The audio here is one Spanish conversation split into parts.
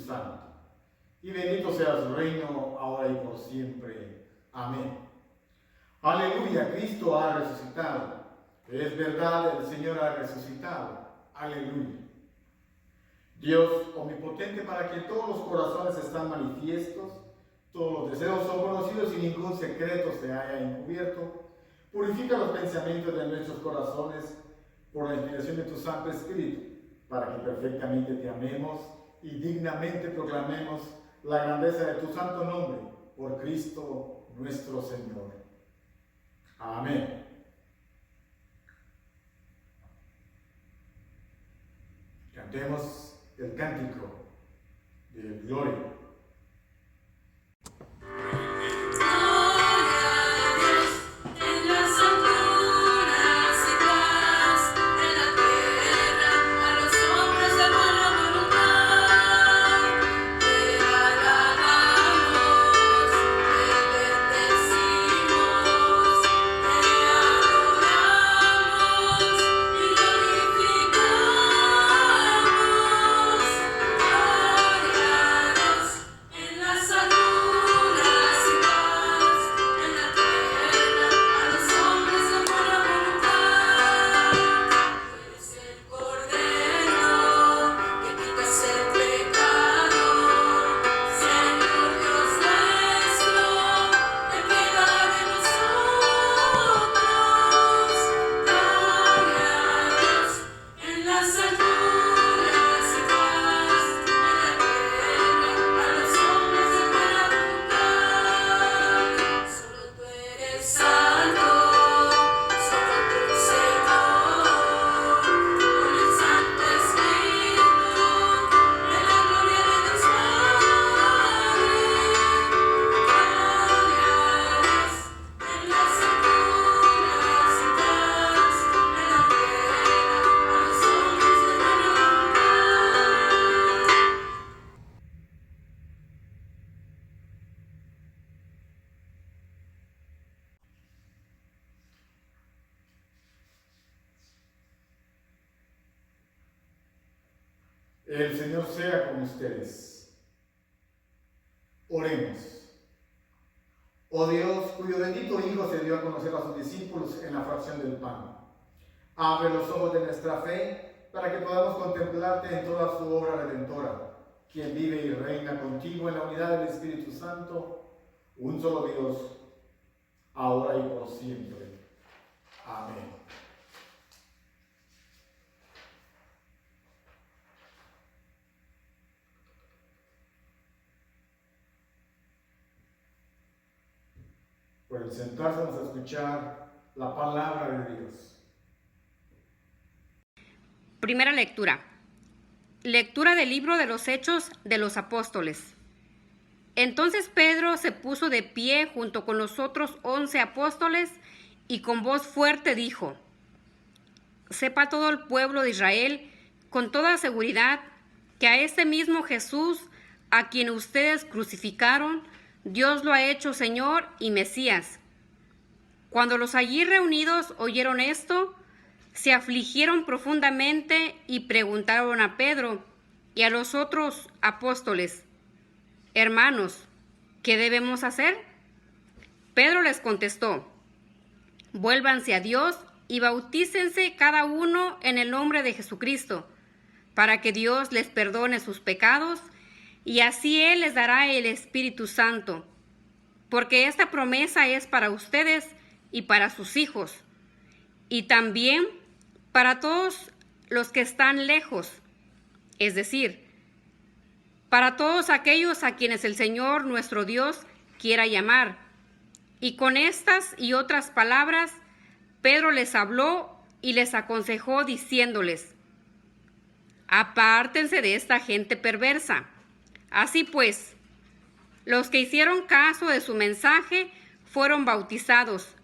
Santo. Y bendito sea su reino, ahora y por siempre. Amén. Aleluya, Cristo ha resucitado. Es verdad, el Señor ha resucitado. Aleluya. Dios omnipotente, para que todos los corazones están manifiestos, todos los deseos son conocidos y ningún secreto se haya encubierto. Purifica los pensamientos de nuestros corazones por la inspiración de tu Santo Espíritu, para que perfectamente te amemos y dignamente proclamemos la grandeza de tu santo nombre, por Cristo nuestro Señor. Amén. Cantemos el cántico de gloria. El Señor sea con ustedes. Oremos. Oh Dios, cuyo bendito Hijo se dio a conocer a sus discípulos en la fracción del pan, abre los ojos de nuestra fe para que podamos contemplarte en toda su obra redentora, quien vive y reina contigo en la unidad del Espíritu Santo, un solo Dios, ahora y por siempre. Amén. Por sentarse a escuchar la palabra de Dios. Primera lectura. Lectura del libro de los Hechos de los Apóstoles. Entonces Pedro se puso de pie junto con los otros 11 apóstoles y con voz fuerte dijo: Sepa todo el pueblo de Israel con toda seguridad que a este mismo Jesús, a quien ustedes crucificaron, Dios lo ha hecho Señor y Mesías. Cuando los allí reunidos oyeron esto, se afligieron profundamente y preguntaron a Pedro y a los otros apóstoles: Hermanos, ¿qué debemos hacer? Pedro les contestó: Vuélvanse a Dios y bautícense cada uno en el nombre de Jesucristo, para que Dios les perdone sus pecados, y así Él les dará el Espíritu Santo, porque esta promesa es para ustedes y para sus hijos, y también para todos los que están lejos, es decir, para todos aquellos a quienes el Señor nuestro Dios quiera llamar. Y con estas y otras palabras, Pedro les habló y les aconsejó diciéndoles: Apártense de esta gente perversa. Así pues, los que hicieron caso de su mensaje fueron bautizados,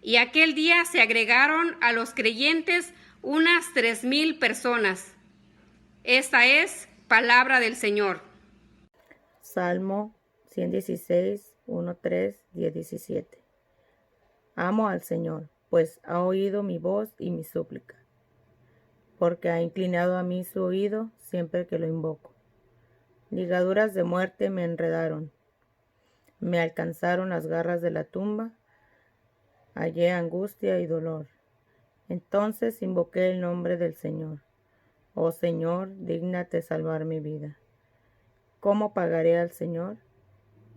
y aquel día se agregaron a los creyentes unas 3,000 personas. Esta es palabra del Señor. Salmo 116, 1, 3, 10, 17. Amo al Señor, pues ha oído mi voz y mi súplica, porque ha inclinado a mí su oído siempre que lo invoco. Ligaduras de muerte me enredaron. Me alcanzaron las garras de la tumba. Hallé angustia y dolor. Entonces invoqué el nombre del Señor. Oh Señor, dígnate salvar mi vida. ¿Cómo pagaré al Señor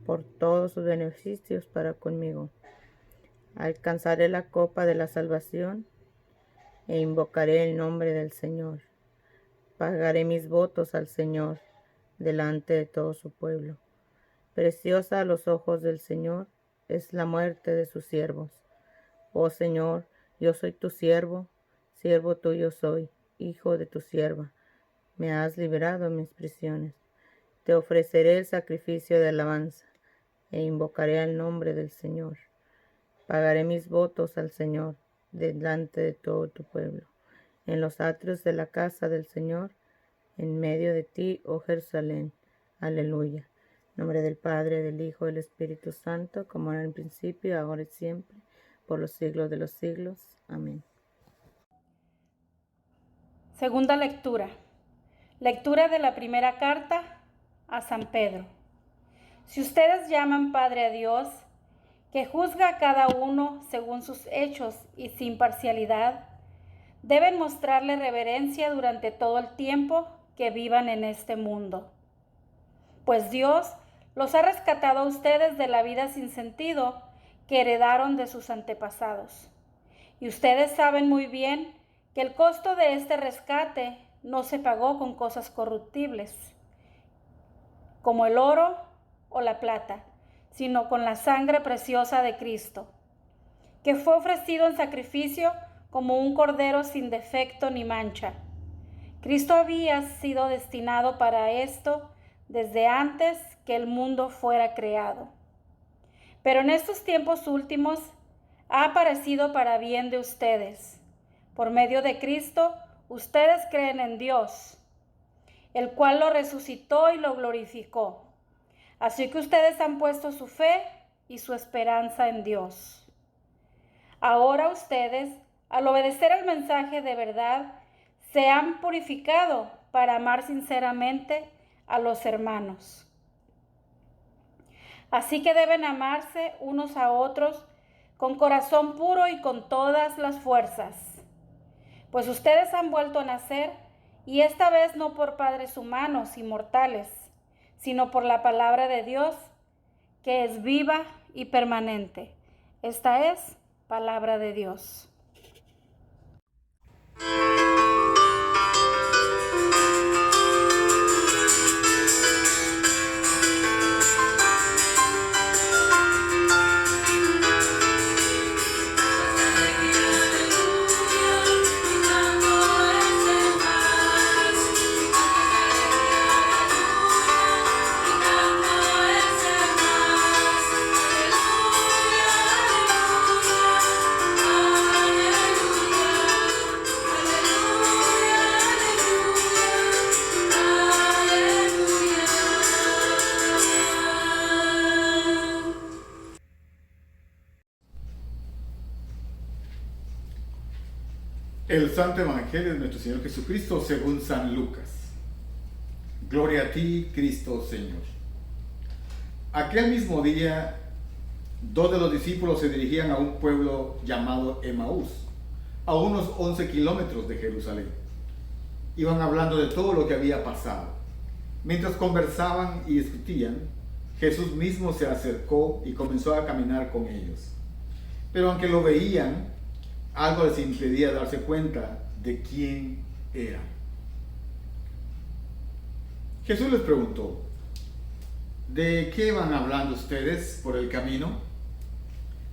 por todos sus beneficios para conmigo? Alcanzaré la copa de la salvación e invocaré el nombre del Señor. Pagaré mis votos al Señor delante de todo su pueblo. Preciosa a los ojos del Señor es la muerte de sus siervos. Oh Señor, yo soy tu siervo, siervo tuyo soy, hijo de tu sierva. Me has liberado de mis prisiones. Te ofreceré el sacrificio de alabanza e invocaré el nombre del Señor. Pagaré mis votos al Señor delante de todo tu pueblo. En los atrios de la casa del Señor, en medio de ti, oh Jerusalén. Aleluya. En nombre del Padre, del Hijo y del Espíritu Santo, como era en el principio, ahora y siempre, por los siglos de los siglos. Amén. Segunda lectura. Lectura de la primera carta a San Pedro. Si ustedes llaman Padre a Dios, que juzga a cada uno según sus hechos y sin parcialidad, deben mostrarle reverencia durante todo el tiempo que vivan en este mundo. Pues Dios los ha rescatado a ustedes de la vida sin sentido que heredaron de sus antepasados. Y ustedes saben muy bien que el costo de este rescate no se pagó con cosas corruptibles, como el oro o la plata, sino con la sangre preciosa de Cristo, que fue ofrecido en sacrificio como un cordero sin defecto ni mancha. Cristo había sido destinado para esto desde antes que el mundo fuera creado. Pero en estos tiempos últimos ha aparecido para bien de ustedes. Por medio de Cristo, ustedes creen en Dios, el cual lo resucitó y lo glorificó. Así que ustedes han puesto su fe y su esperanza en Dios. Ahora ustedes, al obedecer el mensaje de verdad, se han purificado para amar sinceramente a los hermanos. Así que deben amarse unos a otros con corazón puro y con todas las fuerzas. Pues ustedes han vuelto a nacer, y esta vez no por padres humanos y mortales, sino por la palabra de Dios, que es viva y permanente. Esta es palabra de Dios. El Santo Evangelio de nuestro Señor Jesucristo según San Lucas. Gloria a ti, Cristo Señor. Aquel mismo día, 2 de los discípulos se dirigían a un pueblo llamado Emaús, a unos 11 kilómetros de Jerusalén. Iban hablando de todo lo que había pasado. Mientras conversaban y discutían, Jesús mismo se acercó y comenzó a caminar con ellos. Pero aunque lo veían, algo les impedía darse cuenta de quién era. Jesús les preguntó: ¿de qué van hablando ustedes por el camino?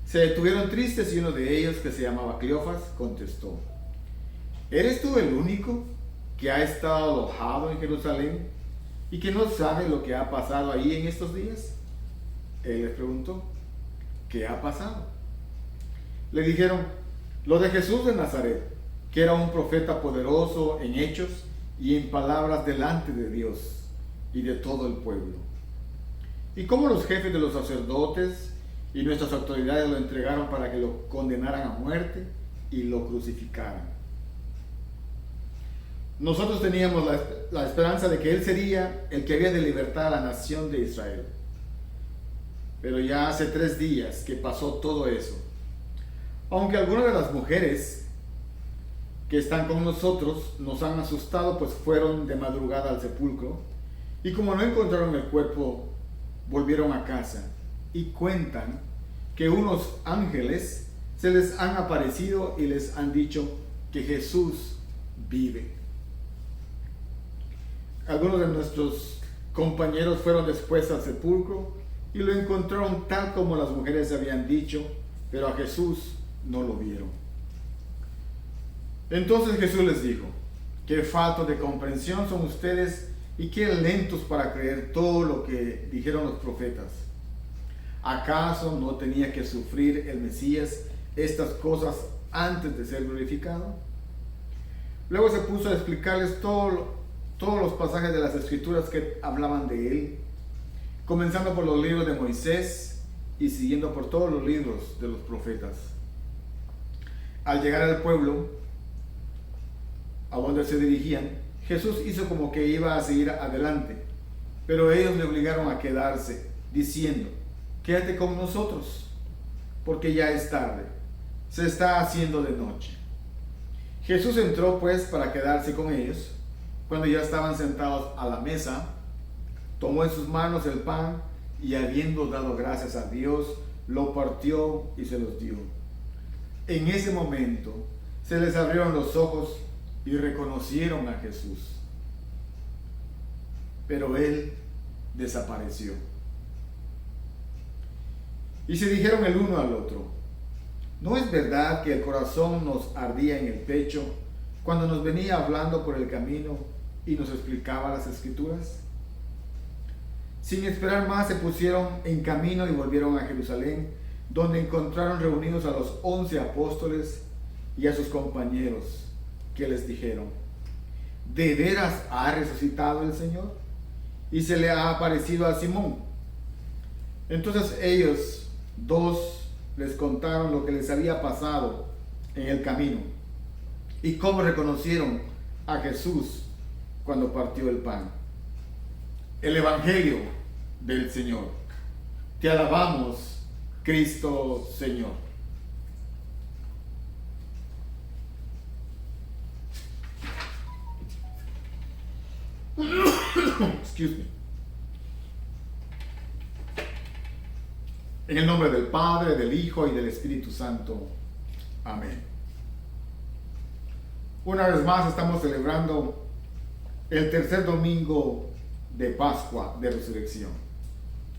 Se detuvieron tristes y uno de ellos, que se llamaba Cleofas, contestó: ¿eres tú el único que ha estado alojado en Jerusalén y que no sabe lo que ha pasado ahí en estos días? Él les preguntó: ¿qué ha pasado? Le dijeron: lo de Jesús de Nazaret, que era un profeta poderoso en hechos y en palabras delante de Dios y de todo el pueblo. Y cómo los jefes de los sacerdotes y nuestras autoridades lo entregaron para que lo condenaran a muerte y lo crucificaran. nosotros teníamos la esperanza de que Él sería el que había de libertar a la nación de Israel. Pero ya hace 3 días que pasó todo eso. Aunque algunas de las mujeres que están con nosotros nos han asustado, pues fueron de madrugada al sepulcro y como no encontraron el cuerpo, volvieron a casa y cuentan que unos ángeles se les han aparecido y les han dicho que Jesús vive. Algunos de nuestros compañeros fueron después al sepulcro y lo encontraron tal como las mujeres habían dicho, pero a Jesús no lo vieron. Entonces Jesús les dijo: qué falta de comprensión son ustedes y qué lentos para creer todo lo que dijeron los profetas. ¿Acaso no tenía que sufrir el Mesías estas cosas antes de ser glorificado? Luego se puso a explicarles todos los pasajes de las Escrituras que hablaban de él, comenzando por los libros de Moisés y siguiendo por todos los libros de los profetas. Al llegar al pueblo a donde se dirigían, Jesús hizo como que iba a seguir adelante, pero ellos le obligaron a quedarse, diciendo: quédate con nosotros, porque ya es tarde, se está haciendo de noche. Jesús entró pues para quedarse con ellos. Cuando ya estaban sentados a la mesa, tomó en sus manos el pan y, habiendo dado gracias a Dios, lo partió y se los dio. En ese momento se les abrieron los ojos y reconocieron a Jesús, pero él desapareció. Y se dijeron el uno al otro: ¿no es verdad que el corazón nos ardía en el pecho cuando nos venía hablando por el camino y nos explicaba las Escrituras? Sin esperar más, se pusieron en camino y volvieron a Jerusalén, donde encontraron reunidos a los 11 apóstoles y a sus compañeros, que les dijeron: ¿de veras ha resucitado el Señor? Y se le ha aparecido a Simón. Entonces ellos 2 les contaron lo que les había pasado en el camino y cómo reconocieron a Jesús cuando partió el pan. El Evangelio del Señor. Te alabamos, Cristo Señor. Excuse me. En el nombre del Padre, del Hijo y del Espíritu Santo. Amén. Una vez más estamos celebrando el tercer domingo de Pascua de Resurrección.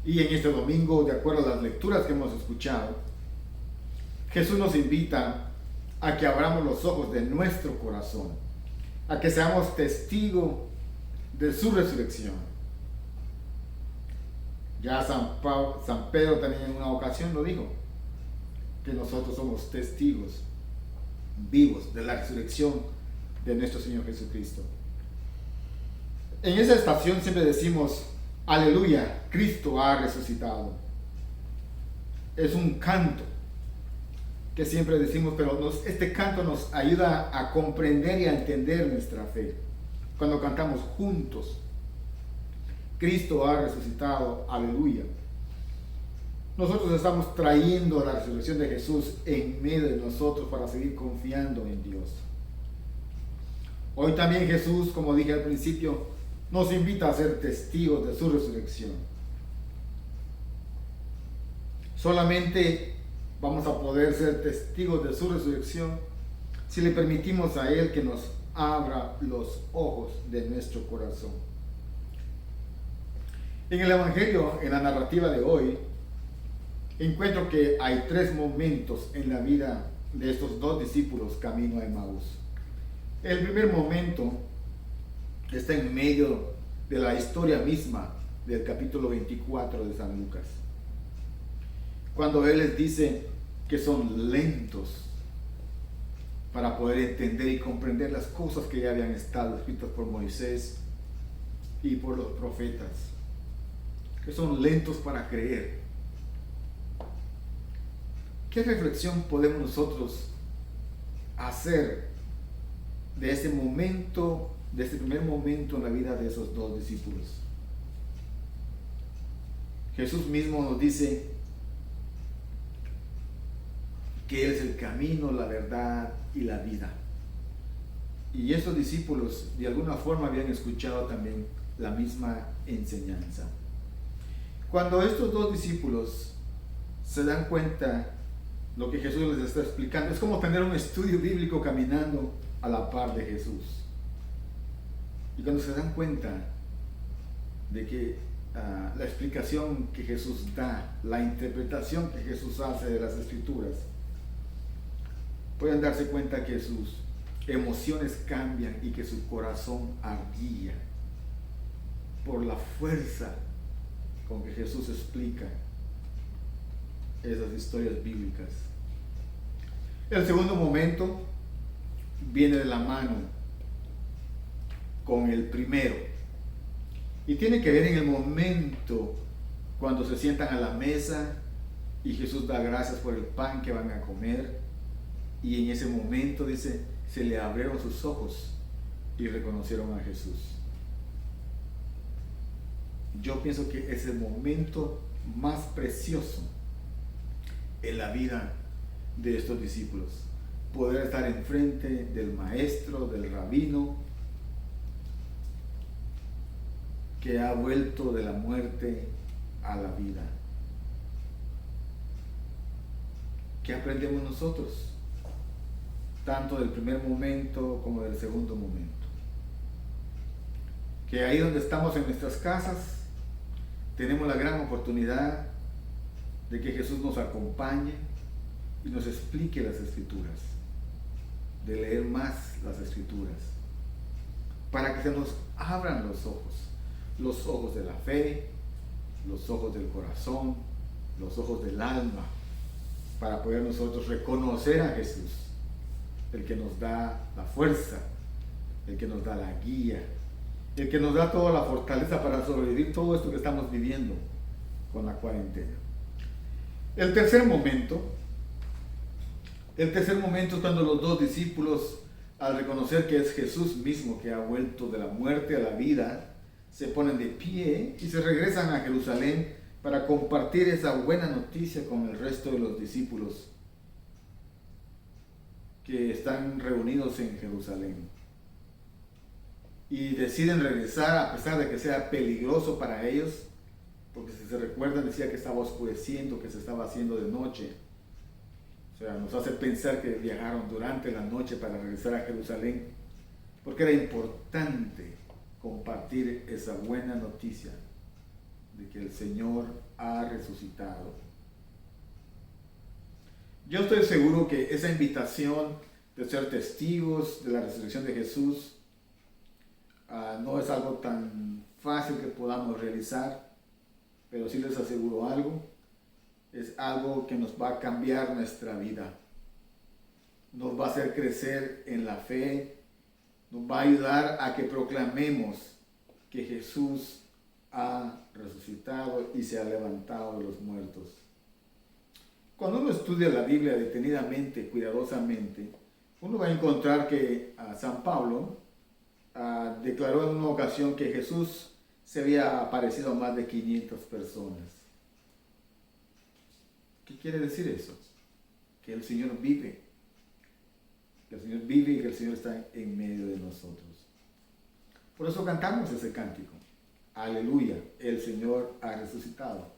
Y en este domingo, de acuerdo a las lecturas que hemos escuchado, Jesús nos invita a que abramos los ojos de nuestro corazón, a que seamos testigos de su resurrección. Ya San Pedro también en una ocasión lo dijo, que nosotros somos testigos vivos de la resurrección de nuestro Señor Jesucristo. En esa estación siempre decimos: aleluya, Cristo ha resucitado. Es un canto que siempre decimos, pero este canto nos ayuda a comprender y a entender nuestra fe. Cuando cantamos juntos: Cristo ha resucitado, aleluya, nosotros estamos trayendo la resurrección de Jesús en medio de nosotros para seguir confiando en Dios. Hoy también Jesús, como dije al principio, nos invita a ser testigos de su resurrección. Solamente vamos a poder ser testigos de su resurrección si le permitimos a Él que nos abra los ojos de nuestro corazón. En el Evangelio, en la narrativa de hoy, encuentro que hay 3 momentos en la vida de estos 2 discípulos camino a Emaús. El primer momento está en medio de la historia misma del capítulo 24 de San Lucas, cuando Él les dice que son lentos para poder entender y comprender las cosas que ya habían estado escritas por Moisés y por los profetas, que son lentos para creer. ¿Qué reflexión podemos nosotros hacer de ese momento de este primer momento en la vida de esos dos discípulos. Jesús mismo nos dice que Él es el camino, la verdad y la vida. Y esos discípulos de alguna forma habían escuchado también la misma enseñanza. Cuando estos dos discípulos se dan cuenta lo que Jesús les está explicando, es como tener un estudio bíblico caminando a la par de Jesús. Y cuando se dan cuenta de que la explicación que Jesús da, la interpretación que Jesús hace de las Escrituras, pueden darse cuenta que sus emociones cambian y que su corazón ardía por la fuerza con que Jesús explica esas historias bíblicas. El segundo momento viene de la mano con el primero y tiene que ver en el momento cuando se sientan a la mesa y Jesús da gracias por el pan que van a comer, y en ese momento dice, se le abrieron sus ojos y reconocieron a Jesús. Yo pienso que es el momento más precioso en la vida de estos discípulos, poder estar enfrente del maestro, del rabino, que ha vuelto de la muerte a la vida. ¿Qué aprendemos nosotros? Tanto del primer momento como del segundo momento. Que ahí donde estamos en nuestras casas, tenemos la gran oportunidad de que Jesús nos acompañe y nos explique las Escrituras, de leer más las Escrituras, para que se nos abran los ojos de la fe, los ojos del corazón, los ojos del alma, para poder nosotros reconocer a Jesús, el que nos da la fuerza, el que nos da la guía, el que nos da toda la fortaleza para sobrevivir todo esto que estamos viviendo con la cuarentena. El tercer momento es cuando los dos discípulos, al reconocer que es Jesús mismo que ha vuelto de la muerte a la vida, se ponen de pie y se regresan a Jerusalén para compartir esa buena noticia con el resto de los discípulos que están reunidos en Jerusalén. Y deciden regresar a pesar de que sea peligroso para ellos, porque si se recuerdan decía que estaba oscureciendo, que se estaba haciendo de noche. O sea, nos hace pensar que viajaron durante la noche para regresar a Jerusalén, porque era importante compartir esa buena noticia de que el Señor ha resucitado. Yo estoy seguro que esa invitación de ser testigos de la resurrección de Jesús no es algo tan fácil que podamos realizar, pero sí les aseguro algo, es algo que nos va a cambiar nuestra vida, nos va a hacer crecer en la fe, nos va a ayudar a que proclamemos que Jesús ha resucitado y se ha levantado de los muertos. Cuando uno estudia la Biblia detenidamente, cuidadosamente, uno va a encontrar que San Pablo declaró en una ocasión que Jesús se había aparecido a más de 500 personas. ¿Qué quiere decir eso? Que el Señor vive. Que el Señor vive y que el Señor está en medio de nosotros. Por eso cantamos ese cántico. Aleluya, el Señor ha resucitado.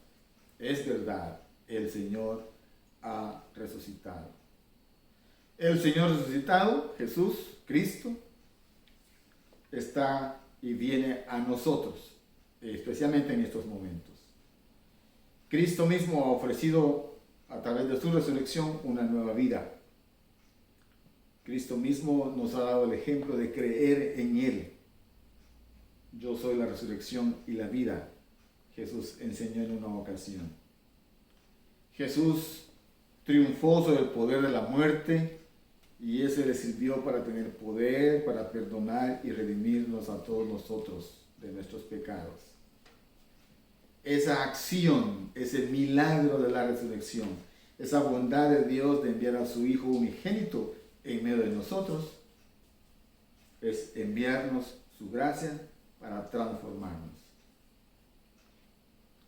Es verdad, el Señor ha resucitado. El Señor resucitado, Jesús, Cristo, está y viene a nosotros, especialmente en estos momentos. Cristo mismo ha ofrecido a través de su resurrección una nueva vida. Cristo mismo nos ha dado el ejemplo de creer en Él. Yo soy la resurrección y la vida, Jesús enseñó en una ocasión. Jesús triunfó sobre el poder de la muerte y ese le sirvió para tener poder, para perdonar y redimirnos a todos nosotros de nuestros pecados. Esa acción, ese milagro de la resurrección, esa bondad de Dios de enviar a su Hijo unigénito en medio de nosotros, es enviarnos su gracia para transformarnos.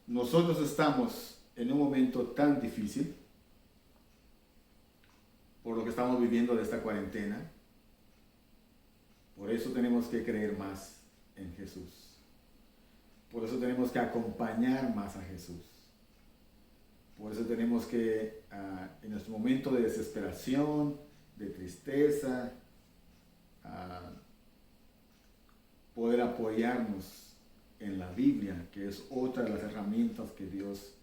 Nosotros estamos en un momento tan difícil por lo que estamos viviendo de esta cuarentena. Por eso tenemos que creer más en Jesús. Por eso tenemos que acompañar más a Jesús. Por eso tenemos que, en nuestro momento de desesperación, de tristeza, poder apoyarnos en la Biblia, que es otra de las herramientas que Dios,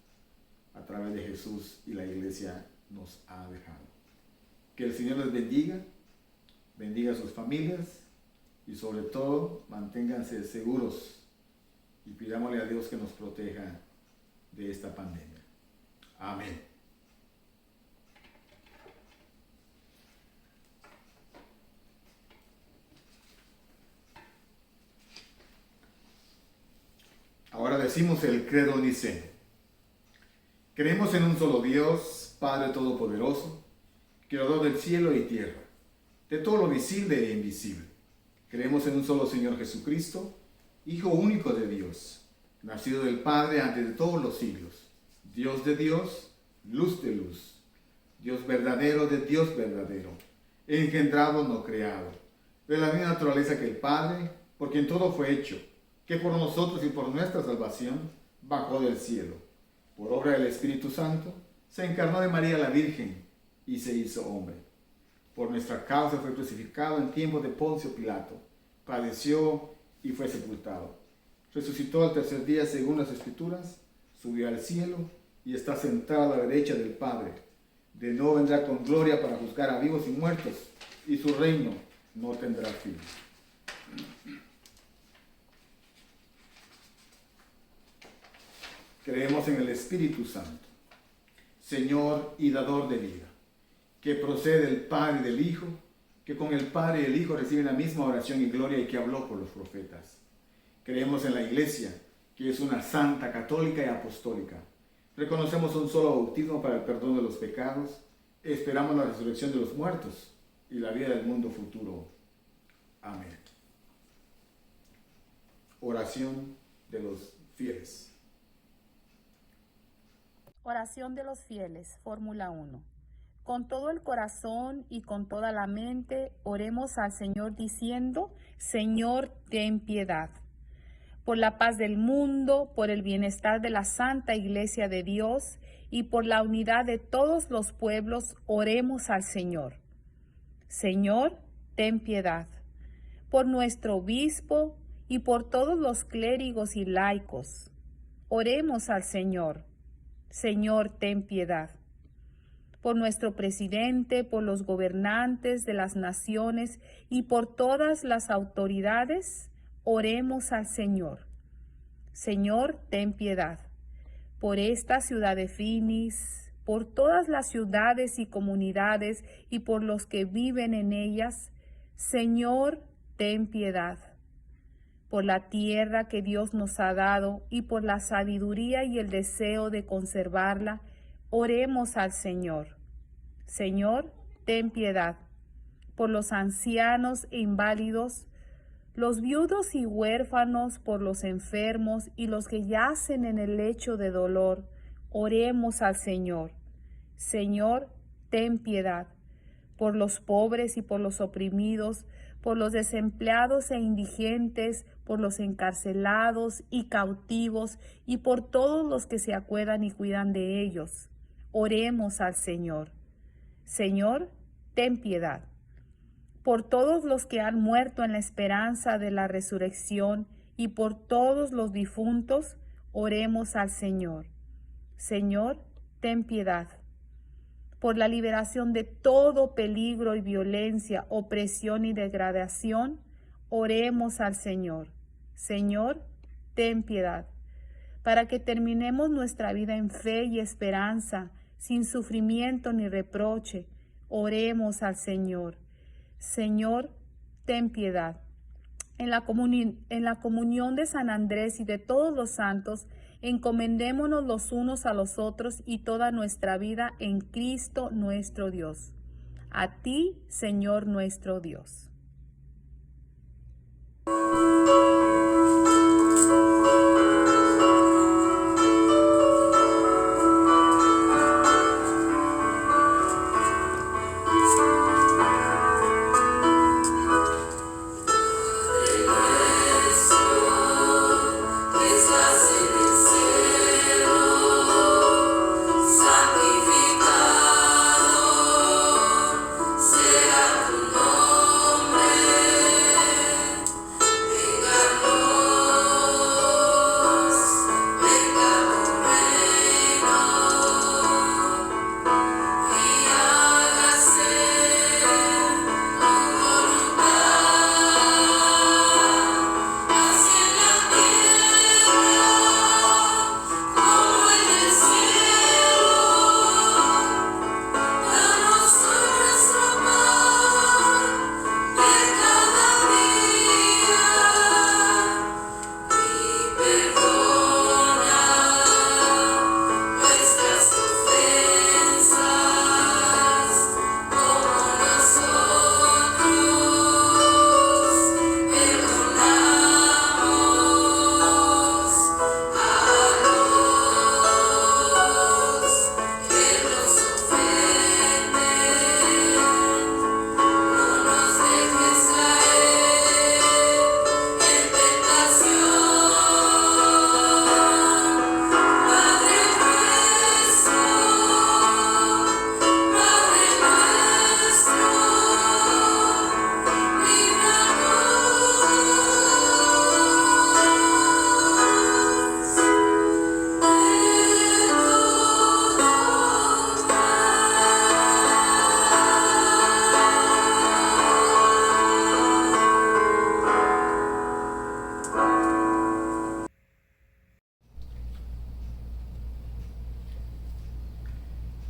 a través de Jesús y la iglesia, nos ha dejado. Que el Señor les bendiga a sus familias y sobre todo manténganse seguros y pidámosle a Dios que nos proteja de esta pandemia. Amén. Ahora decimos el credo niceno. Creemos en un solo Dios, Padre Todopoderoso, Creador del cielo y tierra, de todo lo visible e invisible. Creemos en un solo Señor Jesucristo, Hijo único de Dios, nacido del Padre antes de todos los siglos, Dios de Dios, luz de luz, Dios verdadero de Dios verdadero, engendrado no creado, de la misma naturaleza que el Padre, por quien todo fue hecho, que por nosotros y por nuestra salvación bajó del cielo. Por obra del Espíritu Santo, se encarnó de María la Virgen y se hizo hombre. Por nuestra causa fue crucificado en tiempo de Poncio Pilato, padeció y fue sepultado. Resucitó al tercer día según las Escrituras, subió al cielo y está sentado a la derecha del Padre. De nuevo vendrá con gloria para juzgar a vivos y muertos, y su reino no tendrá fin. Creemos en el Espíritu Santo, Señor y dador de vida, que procede del Padre y del Hijo, que con el Padre y el Hijo reciben la misma oración y gloria y que habló por los profetas. Creemos en la Iglesia, que es una santa, católica y apostólica. Reconocemos un solo bautismo para el perdón de los pecados. Esperamos la resurrección de los muertos y la vida del mundo futuro. Amén. Oración de los fieles. Oración de los fieles, Fórmula 1. Con todo el corazón y con toda la mente, oremos al Señor diciendo: Señor, ten piedad. Por la paz del mundo, por el bienestar de la Santa Iglesia de Dios y por la unidad de todos los pueblos, oremos al Señor. Señor, ten piedad. Por nuestro obispo y por todos los clérigos y laicos, oremos al Señor. Señor, ten piedad. Por nuestro presidente, por los gobernantes de las naciones y por todas las autoridades, oremos al Señor. Señor, ten piedad. Por esta ciudad de Finis, por todas las ciudades y comunidades y por los que viven en ellas, Señor, ten piedad. Por la tierra que Dios nos ha dado y por la sabiduría y el deseo de conservarla, oremos al Señor. Señor, ten piedad. Por los ancianos e inválidos, los viudos y huérfanos, por los enfermos y los que yacen en el lecho de dolor, oremos al Señor. Señor, ten piedad. Por los pobres y por los oprimidos, por los desempleados e indigentes, por los encarcelados y cautivos y por todos los que se acuerdan y cuidan de ellos. Oremos al Señor. Señor, ten piedad. Por todos los que han muerto en la esperanza de la resurrección y por todos los difuntos, oremos al Señor. Señor, ten piedad. Por la liberación de todo peligro y violencia, opresión y degradación, oremos al Señor. Señor, ten piedad. Para que terminemos nuestra vida en fe y esperanza, sin sufrimiento ni reproche, oremos al Señor. Señor, ten piedad. En la comunión de San Andrés y de todos los santos, encomendémonos los unos a los otros y toda nuestra vida en Cristo nuestro Dios. A ti, Señor nuestro Dios.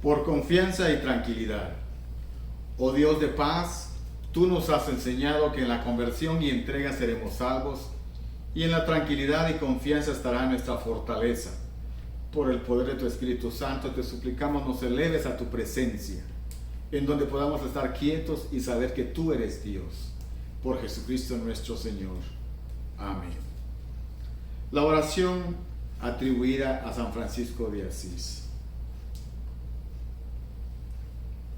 por confianza y tranquilidad. Oh Dios de paz, tú nos has enseñado que en la conversión y entrega seremos salvos, y en la tranquilidad y confianza estará nuestra fortaleza. Por el poder de tu Espíritu Santo te suplicamos nos eleves a tu presencia, en donde podamos estar quietos y saber que tú eres Dios. Por Jesucristo nuestro Señor. Amén. La oración atribuida a San Francisco de Asís.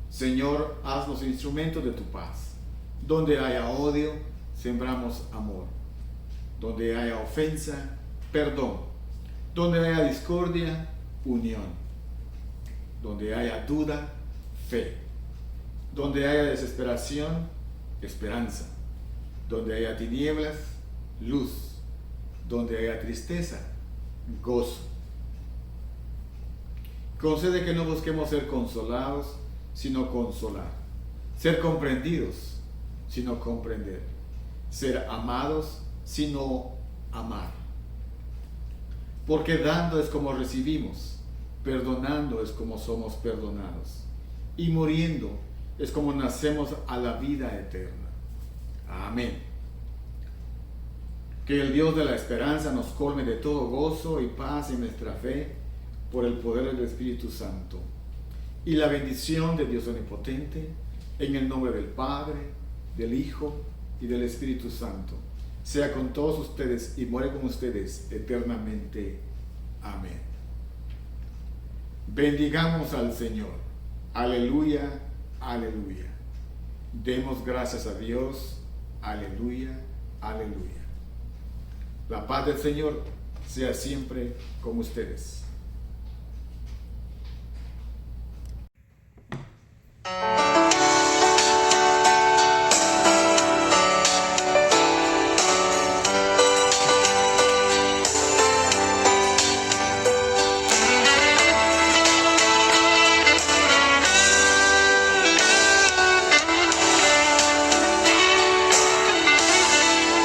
Señor, haznos instrumentos de tu paz. Donde haya odio, sembramos amor. Donde haya ofensa, perdón. Donde haya discordia, unión. Donde haya duda, fe. Donde haya desesperación, esperanza. Donde haya tinieblas, luz. Donde haya tristeza, gozo. Concede que no busquemos ser consolados, sino consolar. Ser comprendidos, sino comprender. Ser amados, sino amar. Porque dando es como recibimos, perdonando es como somos perdonados, y muriendo es como nacemos a la vida eterna. Amén. Que el Dios de la esperanza nos colme de todo gozo y paz en nuestra fe, por el poder del Espíritu Santo. Y la bendición de Dios Omnipotente, en el nombre del Padre, del Hijo y del Espíritu Santo, sea con todos ustedes y muere con ustedes eternamente. Amén. Bendigamos al Señor. Aleluya, aleluya. Demos gracias a Dios. Aleluya, aleluya. La paz del Señor sea siempre con ustedes.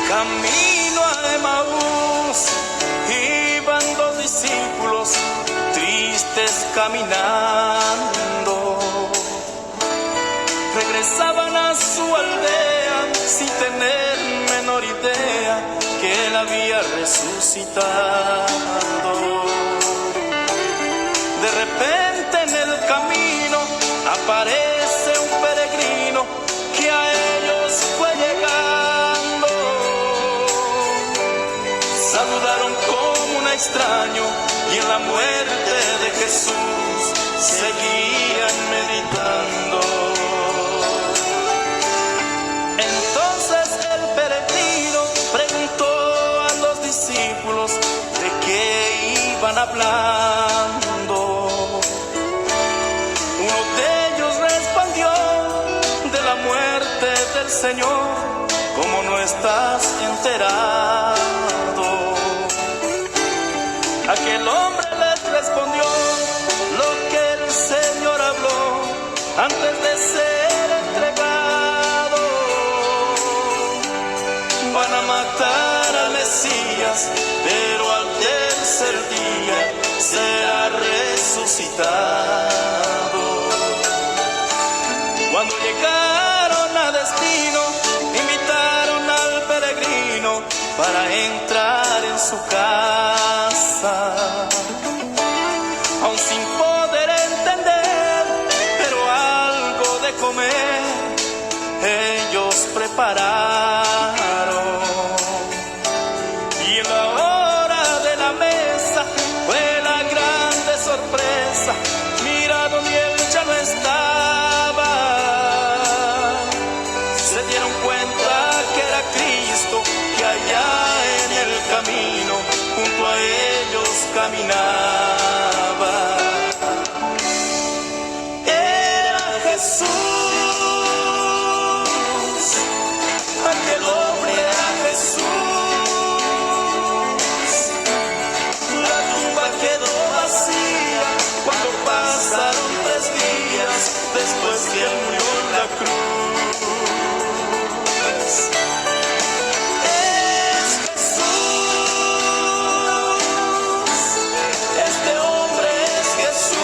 Camino a Emaús, iban dos discípulos tristes caminando. Regresaban a su aldea sin tener menor idea que él había resucitado. De repente en el camino aparece un peregrino que a ellos fue llegando. Saludaron como un extraño y en la muerte de Jesús seguían meditando. Entonces el peregrino preguntó a los discípulos de qué iban hablando. Uno de ellos respondió: de la muerte del Señor, ¿cómo no estás enterado? Aquel hombre les respondió: lo que el Señor habló antes de ser entregado. Van a matar al Mesías, pero al tercer día será resucitado. Cuando llegaron a destino, invitaron al peregrino para entrar en su casa. Aún sin poder entender, pero algo de comer ellos prepararon. Y en la hora de la mesa fue la grande sorpresa. Miraron y él ya no estaba. Se dieron cuenta que era Cristo, que allá en el camino junto a ellos caminaba. Era Jesús, aquel hombre era Jesús. La tumba quedó vacía cuando pasaron 3 días después que él murió en la cruz. Es Jesús, este hombre es Jesús.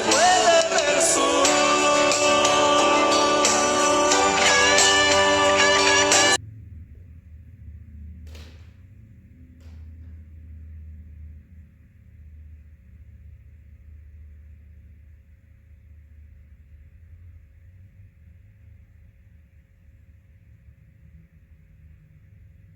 Fue